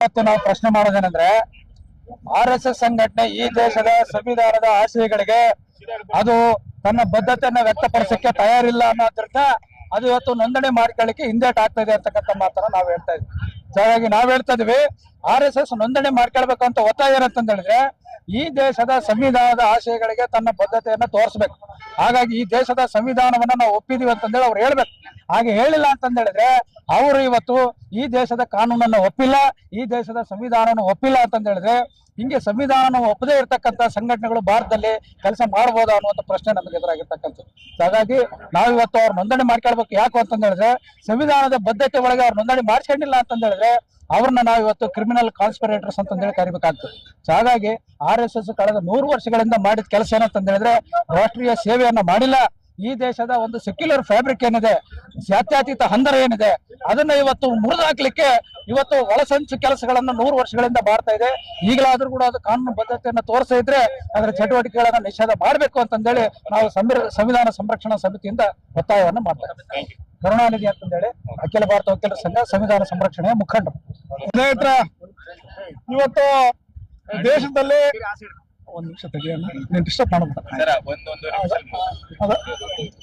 ಇವತ್ತು ನಾವು ಪ್ರಶ್ನೆ ಮಾಡೋದೇನೆಂದ್ರೆ RSS ಸಂಘಟನೆ ಈ ದೇಶದ ಸಂವಿಧಾನದ ಆಶಯಗಳಿಗೆ ಅದು ತನ್ನ ಬದ್ಧತೆಯನ್ನ ವ್ಯಕ್ತಪಡಿಸಕ್ಕೆ ತಯಾರಿಲ್ಲ ಅನ್ನೋದ್ರಿಂದ ಅದು ಇವತ್ತು ನೋಂದಣಿ ಮಾಡ್ಕೊಳ್ಳಿಕ್ಕೆ ಹಿಂದೇಟ್ ಆಗ್ತಾ ಇದೆ ಅಂತಕ್ಕಂಥ ಮಾತನ್ನ ನಾವು ಹೇಳ್ತಾ ಇದ್ವಿ. ಹಾಗಾಗಿ ನಾವ್ ಹೇಳ್ತಾ ಇದೀವಿ RSS ನೋಂದಣಿ ಮಾಡ್ಕೊಳ್ಬೇಕು ಅಂತ ಒತ್ತಾಯ ಏನಂತ ಹೇಳಿದ್ರೆ ಈ ದೇಶದ ಸಂವಿಧಾನದ ಆಶಯಗಳಿಗೆ ತನ್ನ ಬದ್ಧತೆಯನ್ನ ತೋರಿಸ್ಬೇಕು. ಹಾಗಾಗಿ ಈ ದೇಶದ ಸಂವಿಧಾನವನ್ನ ನಾವು ಒಪ್ಪಿದೀವಿ ಅಂತಂದೇಳಿ ಅವ್ರು ಹೇಳ್ಬೇಕು. ಹಾಗೆ ಹೇಳಿಲ್ಲ ಅಂತಂದೇಳಿದ್ರೆ ಅವರು ಇವತ್ತು ಈ ದೇಶದ ಕಾನೂನನ್ನು ಒಪ್ಪಿಲ್ಲ, ಈ ದೇಶದ ಸಂವಿಧಾನವನ್ನು ಒಪ್ಪಿಲ್ಲ ಅಂತಂದೇಳಿದ್ರೆ ಹಿಂಗೆ ಸಂವಿಧಾನ ಒಪ್ಪದೇ ಇರ್ತಕ್ಕಂಥ ಸಂಘಟನೆಗಳು ಭಾರತದಲ್ಲಿ ಕೆಲಸ ಮಾಡಬಹುದಾ ಅನ್ನುವಂಥ ಪ್ರಶ್ನೆ ನಮಗೆ ಎದುರಾಗಿರ್ತಕ್ಕಂಥದ್ದು. ಹಾಗಾಗಿ ನಾವಿವತ್ತು ಅವ್ರು ನೋಂದಣಿ ಮಾಡ್ಕೊಳ್ಬೇಕು. ಯಾಕು ಅಂತಂದೇಳಿದ್ರೆ ಸಂವಿಧಾನದ ಬದ್ಧತೆ ಒಳಗೆ ಅವ್ರು ನೋಂದಣಿ ಮಾಡ್ಕೊಂಡಿಲ್ಲ ಅಂತಂದೇಳಿದ್ರೆ ಅವ್ರನ್ನ ನಾವು ಇವತ್ತು ಕ್ರಿಮಿನಲ್ ಕಾನ್ಸ್ಪಿರೇಟರ್ಸ್ ಅಂತಂದೇಳಿ ಕರಿಬೇಕಾಗ್ತದೆ. ಹಾಗಾಗಿ RSS ಕಳೆದ 100 ವರ್ಷಗಳಿಂದ ಮಾಡಿದ ಕೆಲಸ ಏನಂತ ಹೇಳಿದ್ರೆ ರಾಷ್ಟ್ರೀಯ ಸೇವೆಯನ್ನ ಮಾಡಿಲ್ಲ. ಈ ದೇಶದ ಒಂದು ಸೆಕ್ಯುಲರ್ ಫ್ಯಾಬ್ರಿಕ್ ಏನಿದೆ, ಜಾತ್ಯತೀತ ಹಂದರ ಏನಿದೆ, ಅದನ್ನ ಇವತ್ತು ಮುರಿದಾಕ್ಲಿಕ್ಕೆ ಇವತ್ತು ಒಳಸಂಚು ಕೆಲಸಗಳನ್ನ 100 ವರ್ಷಗಳಿಂದ ಮಾಡ್ತಾ ಇದೆ. ಈಗಲಾದ್ರೂ ಕೂಡ ಅದು ಕಾನೂನು ಬದ್ಧತೆಯನ್ನ ತೋರಿಸ್ತಾ ಇದ್ರೆ ಅದರ ಚಟುವಟಿಕೆಗಳನ್ನ ನಿಷೇಧ ಮಾಡಬೇಕು ಅಂತಂದೇಳಿ ನಾವು ಸಂವಿಧಾನ ಸಂರಕ್ಷಣಾ ಸಮಿತಿಯಿಂದ ಒತ್ತಾಯವನ್ನ ಮಾಡ್ತಾ ಇದ್ದೇವೆ. ಕರುಣಾನಿಧಿ ಅಂತಂದೇಳಿ ಅಖಿಲ ಭಾರತ ವಕೀಲರ ಸಂಘ ಸಂವಿಧಾನ ಸಂರಕ್ಷಣೆಯ ಮುಖಂಡರು. ಸ್ನೇಹಿತರ, ಇವತ್ತು ದೇಶದಲ್ಲಿ ಒಂದ್ ನಿಮಿಷ ತೆಗಿಯೋಣ, ನೀನ್ ಡಿಸ್ಟರ್ಬ್ ಮಾಡ್ಬಿಟ್ಟ.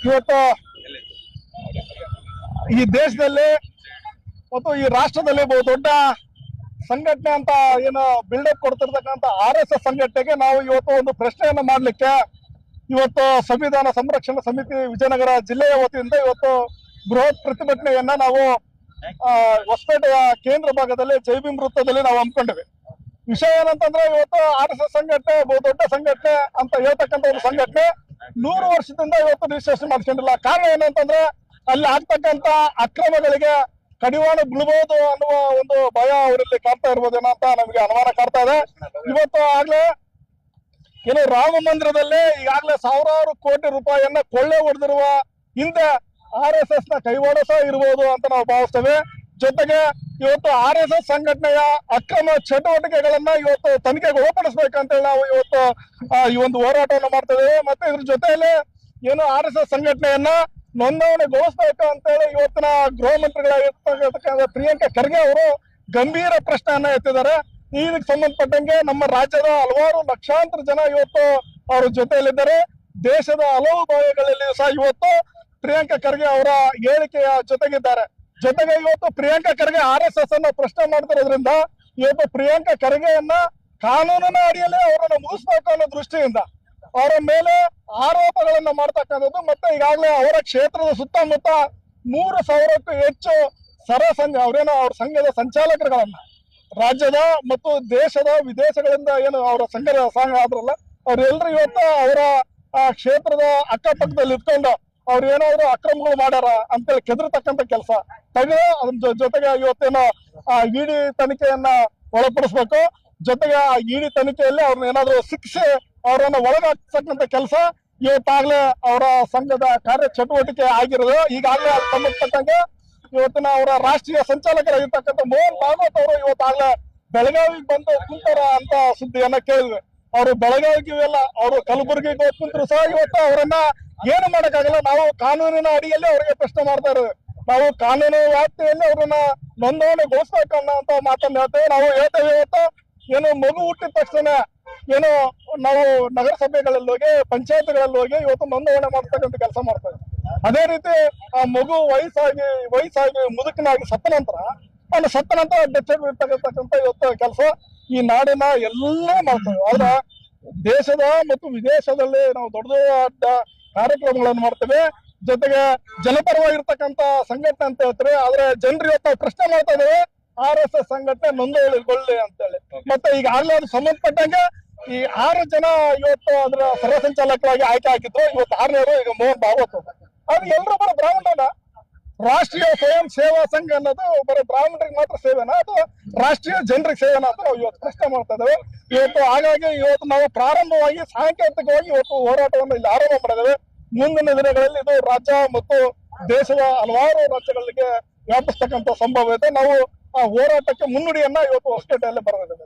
ಇವತ್ತು ಈ ದೇಶದಲ್ಲಿ ಮತ್ತು ಈ ರಾಷ್ಟ್ರದಲ್ಲಿ ಬಹು ದೊಡ್ಡ ಸಂಘಟನೆ ಅಂತ ಏನು ಬಿಲ್ಡಪ್ ಕೊಡ್ತಿರ್ತಕ್ಕಂಥ RSS ಸಂಘಟನೆಗೆ ನಾವು ಇವತ್ತು ಒಂದು ಪ್ರಶ್ನೆಯನ್ನ ಮಾಡ್ಲಿಕ್ಕೆ ಇವತ್ತು ಸಂವಿಧಾನ ಸಂರಕ್ಷಣಾ ಸಮಿತಿ ವಿಜಯನಗರ ಜಿಲ್ಲೆಯ ವತಿಯಿಂದ ಇವತ್ತು ಬೃಹತ್ ಪ್ರತಿಭಟನೆಯನ್ನ ನಾವು ಹೊಸಪೇಟೆಯ ಕೇಂದ್ರ ಭಾಗದಲ್ಲಿ ಜೈಭೀಮ್ ವೃತ್ತದಲ್ಲಿ ನಾವು ಹಮ್ಮಿಕೊಂಡಿವೆ. ವಿಷಯ ಏನಂತಂದ್ರೆ ಇವತ್ತು RSS ಸಂಘಟನೆ ಬಹು ದೊಡ್ಡ ಸಂಘಟನೆ ಅಂತ ಹೇಳ್ತಕ್ಕಂಥ ಒಂದು ಸಂಘಟನೆ 100 ವರ್ಷದಿಂದ ಇವತ್ತು ರಿಜಿಸ್ಟ್ರೇಷನ್ ಮಾಡ್ಕೊಂಡಿಲ್ಲ. ಕಾರಣ ಏನಂತಂದ್ರೆ ಅಲ್ಲಿ ಆಗ್ತಕ್ಕಂತ ಅಕ್ರಮಗಳಿಗೆ ಕಡಿವಾಣ ಬೀಳ್ಬಹುದು ಅನ್ನುವ ಒಂದು ಭಯ ಅವರಲ್ಲಿ ಕಾಡ್ತಾ ಇರ್ಬೋದೇನೋ ಅಂತ ನಮಗೆ ಅನುಮಾನ ಕಾಡ್ತಾ ಇದೆ. ಇವತ್ತು ಆಗ್ಲೇ ಏನು ರಾಮ ಮಂದಿರದಲ್ಲಿ ಈಗಾಗಲೇ ಸಾವಿರಾರು ಕೋಟಿ ರೂಪಾಯಿಯನ್ನ ಕೊಳ್ಳೆ ಹೊಡೆದಿರುವ ಹಿಂದೆ RSS ನ ಕೈವಾಡ ಸಹ ಇರಬಹುದು ಅಂತ ನಾವು ಭಾವಿಸ್ತೇವೆ. ಜೊತೆಗೆ ಇವತ್ತು RSS ಸಂಘಟನೆಯ ಅಕ್ರಮ ಚಟುವಟಿಕೆಗಳನ್ನ ಇವತ್ತು ತನಿಖೆಗೆ ಒಳಪಡಿಸ್ಬೇಕಂತೇಳಿ ನಾವು ಇವತ್ತು ಈ ಒಂದು ಹೋರಾಟವನ್ನು ಮಾಡ್ತಾ ಇದ್ದೇವೆ. ಮತ್ತೆ ಇದ್ರ ಜೊತೆಯಲ್ಲಿ ಏನು RSS ಸಂಘಟನೆಯನ್ನ ನೋಂದಣಿಗೊಳಿಸ್ಬೇಕು ಅಂತೇಳಿ ಇವತ್ತಿನ ಗೃಹ ಮಂತ್ರಿಗಳಾಗಿರ್ತಕ್ಕಂಥ ಪ್ರಿಯಾಂಕಾ ಖರ್ಗೆ ಅವರು ಗಂಭೀರ ಪ್ರಶ್ನೆಯನ್ನ ಎತ್ತಿದ್ದಾರೆ. ಇದಕ್ಕೆ ಸಂಬಂಧಪಟ್ಟಂಗೆ ನಮ್ಮ ರಾಜ್ಯದ ಹಲವಾರು ಲಕ್ಷಾಂತರ ಜನ ಇವತ್ತು ಅವ್ರ ಜೊತೆಯಲ್ಲಿದ್ದಾರೆ. ದೇಶದ ಹಲವು ಭಾಗಗಳಲ್ಲಿ ಸಹ ಇವತ್ತು ಪ್ರಿಯಾಂಕಾ ಖರ್ಗೆ ಅವರ ಹೇಳಿಕೆಯ ಜೊತೆಗಿದ್ದಾರೆ. ಜೊತೆಗೆ ಇವತ್ತು ಪ್ರಿಯಾಂಕಾ ಖರ್ಗೆ RSS ಅನ್ನ ಪ್ರಶ್ನೆ ಮಾಡ್ತಿರೋದ್ರಿಂದ ಇವತ್ತು ಪ್ರಿಯಾಂಕಾ ಖರ್ಗೆಯನ್ನ ಕಾನೂನಿನ ಅಡಿಯಲ್ಲೇ ಅವರನ್ನು ಮುಗಿಸ್ಬೇಕು ಅನ್ನೋ ದೃಷ್ಟಿಯಿಂದ ಅವರ ಮೇಲೆ ಆರೋಪಗಳನ್ನ ಮಾಡ್ತಕ್ಕಂಥದ್ದು. ಮತ್ತೆ ಈಗಾಗಲೇ ಅವರ ಕ್ಷೇತ್ರದ ಸುತ್ತಮುತ್ತ 3,000ಕ್ಕೂ ಹೆಚ್ಚು ಅವರೇನೋ ಅವ್ರ ಸಂಘದ ಸಂಚಾಲಕರುಗಳನ್ನ ರಾಜ್ಯದ ಮತ್ತು ದೇಶದ ವಿದೇಶಗಳಿಂದ ಏನು ಅವರ ಸಂಘದ ಸಂಘ ಆದ್ರಲ್ಲ ಅವ್ರೆಲ್ರು ಇವತ್ತು ಅವರ ಕ್ಷೇತ್ರದ ಅಕ್ಕಪಕ್ಕದಲ್ಲಿ ಇಟ್ಕೊಂಡು ಅವ್ರು ಏನಾದ್ರು ಅಕ್ರಮಗಳು ಮಾಡ್ಯಾರ ಅಂತೇಳಿ ಕೆದರ್ತಕ್ಕಂಥ ಕೆಲಸ ತೆಗೆದು ಅದ್ರ ಜೊತೆಗೆ ಇವತ್ತೇನೋ ED ತನಿಖೆಯನ್ನ ಒಳಪಡಿಸ್ಬೇಕು. ಜೊತೆಗೆ ಆ ED ತನಿಖೆಯಲ್ಲಿ ಅವ್ರನ್ನ ಏನಾದ್ರು ಶಿಕ್ಷೆ ಅವರನ್ನ ಒಳಗಾಗ್ತಕ್ಕಂಥ ಕೆಲಸ ಇವತ್ತಾಗ್ಲೇ ಅವರ ಸಂಘದ ಕಾರ್ಯ ಚಟುವಟಿಕೆ ಆಗಿರೋದು. ಈಗಾಗಲೇ ಅದು ಸಂಬಂಧಪಟ್ಟಂಗೆ ಇವತ್ತಿನ ಅವರ ರಾಷ್ಟ್ರೀಯ ಸಂಚಾಲಕರಾಗಿರ್ತಕ್ಕಂಥ ಮೋಹನ್ ಭಾಗವತ್ ಅವರು ಇವತ್ತಾಗ್ಲೇ ಬೆಳಗಾವಿಗೆ ಬಂದು ಕುಂತಾರ ಅಂತ ಸುದ್ದಿಯನ್ನ ಕೇಳಿದ್ವಿ. ಅವರು ಬೆಳಗಾವಿಗೆ ಎಲ್ಲ ಅವರು ಕಲಬುರಗಿಗೆ ಹೋಗಿ ಕುಂತರು ಸಹ ಇವತ್ತು ಅವರನ್ನ ಏನು ಮಾಡಕ್ಕಾಗಲ್ಲ. ನಾವು ಕಾನೂನಿನ ಅಡಿಯಲ್ಲಿ ಅವರಿಗೆ ಪ್ರಶ್ನೆ ಮಾಡ್ತಾ ಇರೋದು. ನಾವು ಕಾನೂನು ವ್ಯಾಪ್ತಿಯಲ್ಲಿ ಅವ್ರನ್ನ ನೋಂದಣಿಗೊಳಿಸ್ಬೇಕು ಅನ್ನೋಂತ ಮಾತನ್ನ ಹೇಳ್ತೇವೆ. ನಾವು ಹೇಳ್ತೇವೆ ಇವತ್ತು ಏನು ಮಗು ಹುಟ್ಟಿದ ತಕ್ಷಣ ಏನು ನಾವು ನಗರಸಭೆಗಳಲ್ಲಿ ಹೋಗಿ ಪಂಚಾಯತ್ಗಳಲ್ಲಿ ಹೋಗಿ ಇವತ್ತು ನೋಂದಣಿ ಮಾಡ್ತಕ್ಕಂಥ ಕೆಲಸ ಮಾಡ್ತೇವೆ. ಅದೇ ರೀತಿ ಆ ಮಗು ವಯಸ್ಸಾಗಿ ಮುದುಕನಾಗಿ ಸತ್ತ ನಂತರ ಡೆತ್ ಇರ್ತಕ್ಕಂಥ ಇವತ್ತು ಕೆಲಸ ಈ ನಾಡಿನ ಎಲ್ಲ ಮಾಡ್ತೇವೆ. ಆದ್ರೆ ದೇಶದ ಮತ್ತು ವಿದೇಶದಲ್ಲಿ ನಾವು ದೊಡ್ಡ ದೊಡ್ಡ ಕಾರ್ಯಕ್ರಮಗಳನ್ನು ಮಾಡ್ತೇವೆ. ಜೊತೆಗೆ ಜನಪರವಾಗಿರ್ತಕ್ಕಂಥ ಸಂಘಟನೆ ಅಂತ ಹೇಳ್ತಾರೆ. ಆದ್ರೆ ಜನರು ಇವತ್ತು ಪ್ರಶ್ನೆ ಮಾಡ್ತಾ ಇದ್ದೇವೆ RSS ಸಂಘಟನೆ ನೋಂದಣಿಗೊಳ್ಳಿ ಅಂತೇಳಿ. ಮತ್ತೆ ಈಗಾಗಲೇ ಅದು ಸಂಬಂಧಪಟ್ಟಂಗೆ ಈ 6 ಜನ ಇವತ್ತು ಅದರ ಸರ್ವಸಂಚಾಲಕರಾಗಿ ಆಯ್ಕೆ ಆಗಿದ್ರು. ಇವತ್ತು 6ನೇವರು ಈಗ ಮೋಹನ್ ಭಾಗವತ್. ಅದು ಎಲ್ಲರೂ ಬರೋ ಬ್ರಾಹ್ಮಣನ ರಾಷ್ಟ್ರೀಯ ಸ್ವಯಂ ಸೇವಾ ಸಂಘ ಅನ್ನೋದು ಬರೋ ಬ್ರಾಹ್ಮಣರಿಗೆ ಮಾತ್ರ ಸೇವೆನಾ ಅಥವಾ ರಾಷ್ಟ್ರೀಯ ಜನರಿಗೆ ಸೇವೆನಾ ಅಂತ ನಾವು ಇವತ್ತು ಪ್ರಶ್ನೆ ಮಾಡ್ತಾ ಇದ್ದೇವೆ ಇವತ್ತು. ಹಾಗಾಗಿ ಇವತ್ತು ನಾವು ಪ್ರಾರಂಭವಾಗಿ ಸಾಂಕೇತಿಕವಾಗಿ ಇವತ್ತು ಹೋರಾಟವನ್ನು ಇಲ್ಲಿ ಆರಂಭ ಮಾಡಿದ್ದೇವೆ. ಮುಂದಿನ ದಿನಗಳಲ್ಲಿ ಇದು ರಾಜ್ಯ ಮತ್ತು ದೇಶದ ಹಲವಾರು ರಾಜ್ಯಗಳಿಗೆ ವ್ಯಾಪಿಸ್ತಕ್ಕಂಥ ಸಂಭವ ಇದೆ. ನಾವು ಆ ಹೋರಾಟಕ್ಕೆ ಮುನ್ನುಡಿಯನ್ನ ಇವತ್ತು ಹೊಸಪೇಟೆಯಲ್ಲಿ ಬರೆದಿದ್ದೇವೆ.